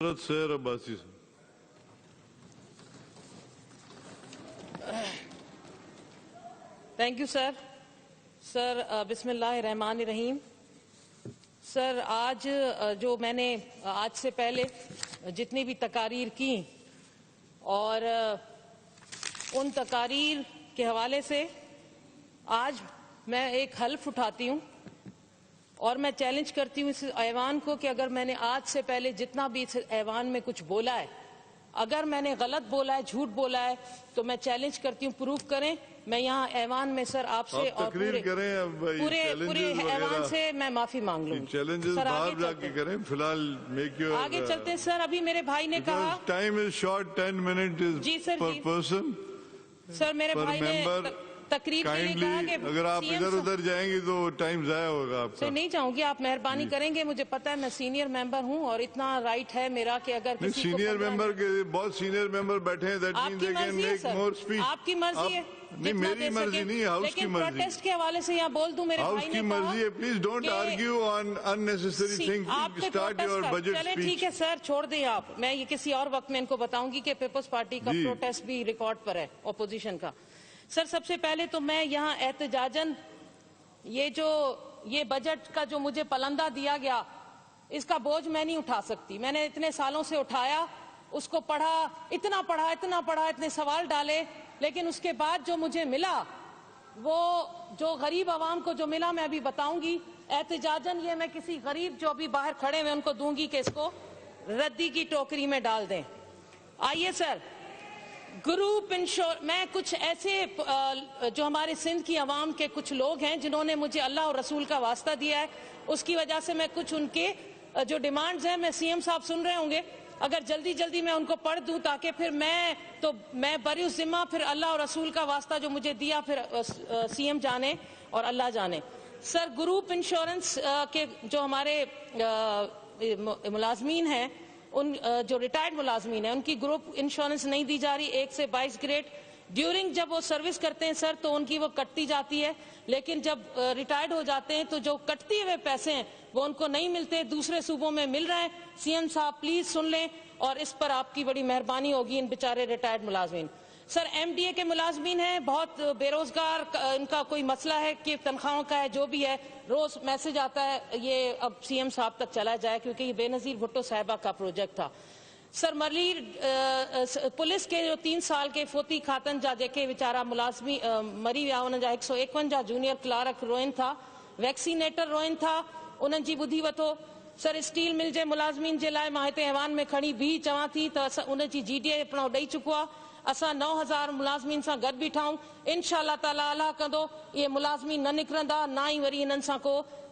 سیر Abbasi thank you sir بسم اللہ الرحمن الرحیم. سر آج جو میں نے آج سے پہلے جتنی بھی تقاریر کی اور ان تقاریر کے حوالے سے آج میں ایک حلف اٹھاتی ہوں اور میں چیلنج کرتی ہوں اس ایوان کو کہ اگر میں نے آج سے پہلے جتنا بھی اس ایوان میں کچھ بولا ہے، اگر میں نے غلط بولا ہے، جھوٹ بولا ہے، تو میں چیلنج کرتی ہوں پروف کریں. میں یہاں ایوان میں سر آپ سے اور پورے ایوان سے میں معافی مانگ لوں. سر آگے چلتے ہیں. سر ابھی میرے بھائی نے کہا ٹائم از شارٹ 10 منٹ جی سر پر پرسن. سر میرے بھائی نے تقریر کے لیے کہا کہ اگر آپ ادھر ادھر جائیں گے تو ٹائم ضائع ہوگا آپ کا. نہیں چاہوں گی، آپ مہربانی کریں گے. مجھے پتا ہے میں سینئر ممبر ہوں اور اتنا رائٹ ہے میرا کہ اگر کسی کو سینئر ممبر کے بہت سینئر ممبر بیٹھے ہیں آپ کی مرضی ہے سر، آپ کی مرضی ہے. نہیں میری مرضی نہیں، ہاؤس کی مرضی. پروٹیسٹ کے حوالے سے یہاں بول دوں میرے بھائی نے کہا ہاؤس کی مرضی ہے. Please don't argue on unnecessary things. Start your budget چلیں speech. ٹھیک ہے سر، چھوڑ دیں آپ. میں یہ کسی اور وقت میں ان کو بتاؤں گی کہ پیپلز پارٹی کا پروٹیسٹ بھی ریکارڈ پر ہے اپوزیشن کا. سر سب سے پہلے تو میں یہاں احتجاجاً یہ بجٹ کا جو مجھے پلندہ دیا گیا اس کا بوجھ میں نہیں اٹھا سکتی. میں نے اتنے سالوں سے اٹھایا، اس کو پڑھا، اتنے سوال ڈالے، لیکن اس کے بعد جو مجھے ملا وہ جو غریب عوام کو جو ملا میں ابھی بتاؤں گی. احتجاجاً یہ میں کسی غریب جو ابھی باہر کھڑے ہوئے ان کو دوں گی کہ اس کو ردی کی ٹوکری میں ڈال دیں. آئیے سر، گروپ میں کچھ ایسے جو ہمارے سندھ کی عوام کے کچھ لوگ ہیں جنہوں نے مجھے اللہ اور رسول کا واسطہ دیا ہے، اس کی وجہ سے میں کچھ ان کے جو ڈیمانڈز ہیں، میں سی ایم صاحب سن رہے ہوں گے، اگر جلدی میں ان کو پڑھ دوں تاکہ پھر میں بری الذمہ، پھر اللہ اور رسول کا واسطہ جو مجھے دیا پھر سی ایم جانے اور اللہ جانے. سر گروپ انشورنس کے جو ہمارے ملازمین ہیں، ان جو ریٹائرڈ ملازمین ہیں، ان کی گروپ انشورنس نہیں دی جا رہی 1 سے 22 گریڈ. ڈیورنگ جب وہ سروس کرتے ہیں سر تو ان کی وہ کٹتی جاتی ہے، لیکن جب ریٹائرڈ ہو جاتے ہیں تو جو کٹتی ہوئے پیسے ہیں وہ ان کو نہیں ملتے، دوسرے صوبوں میں مل رہے ہیں. سی ایم صاحب پلیز سن لیں اور اس پر آپ کی بڑی مہربانی ہوگی. ان بیچارے ریٹائرڈ ملازمین، سر ایم ڈی اے کے ملازمین ہیں، بہت بے روزگار، ان کا کوئی مسئلہ ہے کہ تنخواہوں کا ہے، جو بھی ہے، روز میسج آتا ہے. یہ اب سی ایم صاحب تک چلا جائے کیونکہ یہ بے نظیر بھٹو صاحبہ کا پروجیکٹ تھا. سر مریر پولیس کے جو 3 سال کے فوتی خاتن جا جے ویچارا ملازمی مری ویا، ان جا 151 جونیئر کلارک روئن تھا، ویکسینیٹر روئن تھا، انہن جی ٻدھی وٹھو. سر اسٹیل مل جے ملازمین جے لائے ماں ہتے ایوان میں کھڑی بھی چواں تھی تو ان جی جی ڈی اے اپنا ڈئی چکو ہے. اساں 9000 ملازمین سان گڈ بیٹھا ہوں. انشاءاللہ تعالی اللہ کندو یہ ملازمین نہ نکرندا، نہ ہی وری انہن سان کو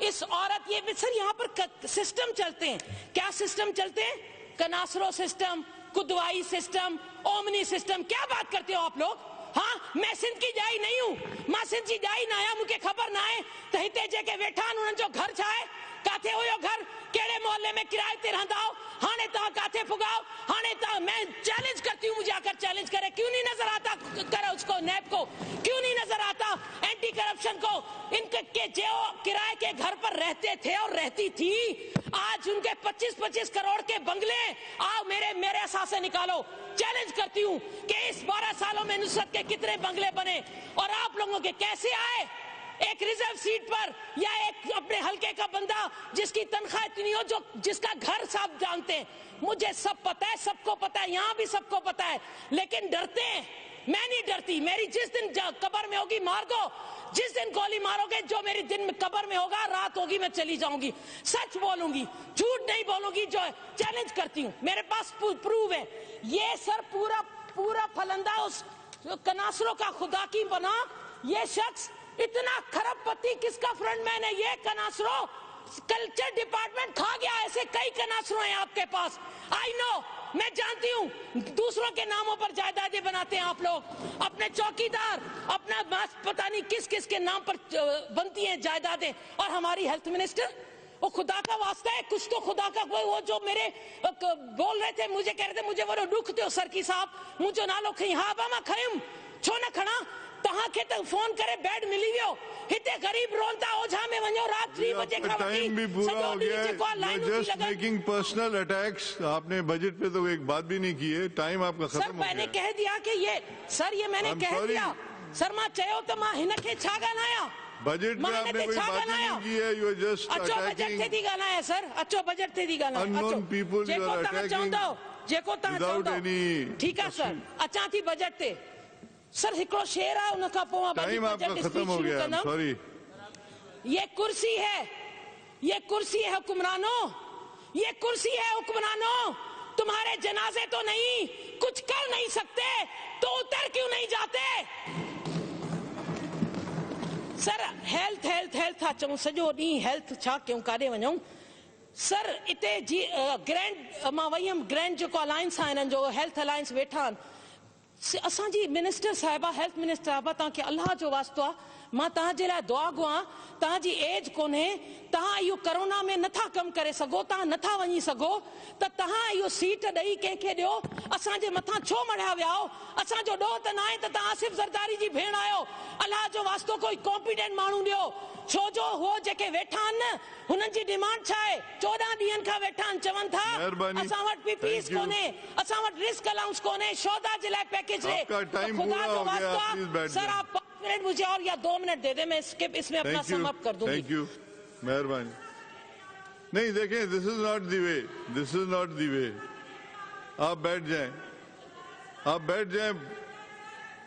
اس عورت یہ سر یہاں پر سسٹم چلتے ہیں, کیا سسٹم چلتے ہیں؟ کناسرو system, Kidwai system, omni system. کیا بات کرتے ہو آپ لوگ؟ ہاں میں سندھ کی جائی نہیں ہوں, ماں سندھ کی جائی نہ آیا, مجھے خبر نہ آئے تو ہتے جے کے ویٹھان انہوں جو گھر چھائے کاتے ہوئے گھر کیڑے محلے میں کرائے تے رہنداؤ, ہانے تا کاتے پھگاؤ, ہانے تا میں چیلنج کرتی ہوں, مجھے آ کر چیلنج کرے. کیوں نہیں نظر آتا کرے اس کو نیب کو, کیوں نہیں نظر آتا اینٹی کرپشن کو؟ ان کے جو کرائے کے گھر پر رہتے تھے اور رہتی تھی, آج ان کے 25-25 کروڑ کے بنگلے, آؤ میرے اثاثے نکالو. چیلنج کرتی ہوں کہ اس 12 سالوں میں نصرت کے کتنے بنگلے بنے اور آپ لوگوں کے کیسے آئے؟ ایک ریزرو سیٹ پر یا ایک اپنے حلقے کا بندہ جس کی تنخواہ اتنی ہو, جس کا گھر سب جانتے ہیں. مجھے سب پتا ہے, سب کو پتا ہے, یہاں بھی سب کو پتا ہے, لیکن ڈرتے ہیں. میں نہیں ڈرتی. میری جس دن قبر میں ہوگی مار دو, جس دن گولی مارو گے, جو میری دن میں قبر میں ہوگا, رات ہوگی, میں چلی جاؤں گی. سچ بولوں گی, جھوٹ نہیں بولوں گی. جو چیلنج کرتی ہوں, میرے پاس پروف ہے. یہ سر پورا پھلندہ اس کناسروں کا خدا کی بنا, یہ شخص اتنا کھرب پتی کس کا فرنٹ مین ہے؟ یہ کناسرو کلچر ڈپارٹمنٹ کھا گیا. ایسے کئی کناسرو ہیں آپ کے پاس. آئی نو, میں جانتی ہوں دوسروں کے ناموں پر جائیدادیں بناتے ہیں آپ لوگ, اپنے چوکیدار, اپنا پتہ نہیں کس کس کے نام پر بنتی ہیں جائیدادیں. اور ہماری ہیلتھ منسٹر, وہ خدا کا واسطہ ہے, کچھ تو خدا کا. وہ جو میرے بول رہے تھے, مجھے کہہ رہے تھے مجھے وہ دکھ تے سر کی صاحب, مجھے نالو کھئی ہاں باما کھائم چھو نہ کھڑا تہاں کے تک فون کرے بیڈ ملی ویو ہتے غریب رونتا اوجھا میں ونجو رات 3 بجے کھا وٹی. ٹائم بھی پورا ہو گیا ہے. Just making personal attacks. آپ نے بجٹ پہ تو ایک بات بھی نہیں کی ہے. ٹائم آپ کا ختم ہو گیا. سر میں نے کہہ دیا کہ یہ سر یہ میں نے کہہ دیا. سر ماں چاہو تو ماں ہن کے چھا گالایا بجٹ میں آپ نے کوئی بات ہی نہیں کی ہے. یو آر جسٹ اچھو بجٹ تھے دی گالایا سر, اچھو بجٹ تھے دی گالایا. unknown people you are attacking without any. ٹھیک ہے سر, اچھا تھی بجٹ تے سر ہکڑو شیر ہے ان کا پوا ٹائم آپ کا ختم ہو گیا. سوری. یہ کرسی ہے, یہ کرسی ہے حکمرانوں, یہ کرسی ہے حکمرانوں. تمہارے جنازے تو نہیں, کچھ کر نہیں سکتے تو اتر کیوں نہیں جاتے؟ سر ہیلتھ اچھوں سجو ڈی ہیلتھ چھا کیوں کاڈے ونجوں سر اتے جی گرینڈ ماں ویم گرینڈ جو الائنس ہے جو ہیلتھ الائنس ویٹھان اساں جی منسٹر صاحبہ, ہیلتھ منسٹر صاحبہ, تاں کہ اللہ جو واسطہ ماں تاں جے لائے دعا گواں. تاں جی ایج کونے, تاں ایو کرونا میں نتھا کم کرے سگو, تاں نتھا ونی سگو, تاں ایو سیٹ ڈئی کے دیو. اساں جے متھا چھو مڑیا ویاو, اساں جو ڈو ت نہ آئے تاں آصف زرداری جی بھیڑ آیو. اللہ جو واسطو کوئی کمپیٹنٹ مانو ڈیو. چھو جو ہو جے ویٹھان ہنن جی ڈیمانڈ چھائے 14 ڈیئن کا ویٹھان چون تھا اساں وٹ پی پیس کونے, اساں وٹ رسک الاؤنس کونے, شودا جلائے پیکیج رے. خدا جو واسطہ سر آپ 5 منٹ مجھے اور یا 2 منٹ دے دیں, میں اس میں اپنا سم اپ کر دوں گی. تھینک یو, مہربانی. نہیں دیکھیں, دس is not the way, this is not the وے. آپ بیٹھ جائیں, آپ بیٹھ جائیں.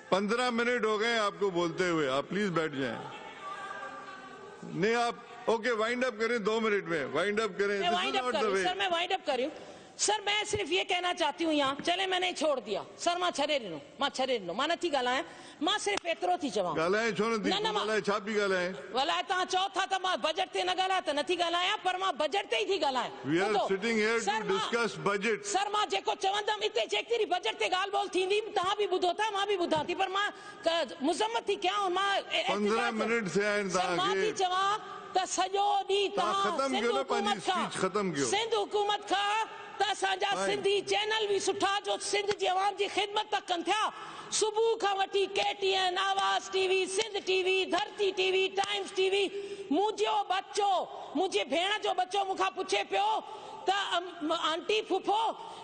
15 منٹ ہو گئے آپ کو بولتے ہوئے, آپ پلیز بیٹھ جائیں. نہیں آپ اوکے وائنڈ اپ کریں 2 منٹ میں, وائنڈ اپ کریں. سر میں وائنڈ اپ کر رہی ہوں. سر میں صرف یہ کہنا چاہتی ہوں یہاں, چلے میں نے چھوڑ دیا سر, ماں چھڑے ڈنو ماں نتھی گالائیں, ماں صرف ایترو تھی چواں گالائیں چھوڑ دی گالائیں چھاپی گالائیں ولا تاں چو تھا تا ماں بجٹ تے نہ گالا تے نتھی گالایا, پر ماں بجٹ تے ہی تھی گالائیں. We are sitting here to discuss budget. Sir ماں جیکو چوندم اتے چیک تیری بجٹ تے گال بول تھیندی, تاں بھی بدھو تھا, ماں بھی بدھا تھی, پر ماں مذمت تھی کیا. ماں 15 منٹ سے آئیں سر ماں تھی چواں تا سجو ڈی ختم کیوں نہ پانی سپیچ ختم کیوں. سندھ حکومت کا تا سانجا سندھی چینل بھی سٹھا جو سندھ جی عوام جی خدمت تک کن تھیا. صبح کا وٹی KTN, Awaz T V, Sindh T V, Dharti T V, Times T V. مجھو بچو, مجھے بھیڑا جو بچو مکھا پوچھے پیو تا آنٹی پھوپھو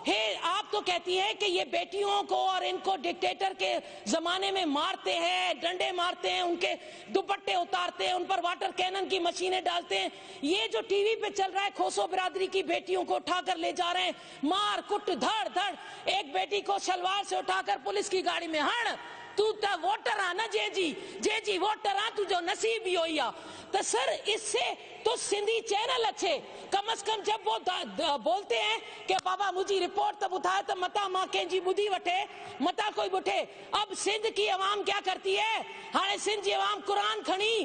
ہے آپ تو کہتی ہے کہ یہ بیٹیوں کو اور ان کو ڈکٹیٹر کے زمانے میں مارتے ہیں, ڈنڈے مارتے ہیں, ان کے دوپٹے اتارتے ہیں, ان پر واٹر کینن کی مشینیں ڈالتے ہیں. یہ جو ٹی وی پہ چل رہا ہے کھوسو برادری کی بیٹیوں کو اٹھا کر لے جا رہے ہیں, مار کٹ دھڑ دھڑ. ایک بیٹی کو شلوار سے اٹھا کر پولیس کی گاڑی میں ہڑ, تو تا ووٹر آنا جے جی ووٹر آ, تو جو نصیب ہی ہوئی آ. تو سر اس سے تو سندھی چینل اچھے, کم از کم جب وہ بولتے ہیں کہ بابا مجھے رپورٹ تب اٹھائے تو متا ماں کے جی بدھی وٹھے, متا کوئی بٹھے. اب سندھ کی عوام کیا کرتی ہے, ہاں سندھ کی عوام قرآن کھنی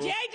JIT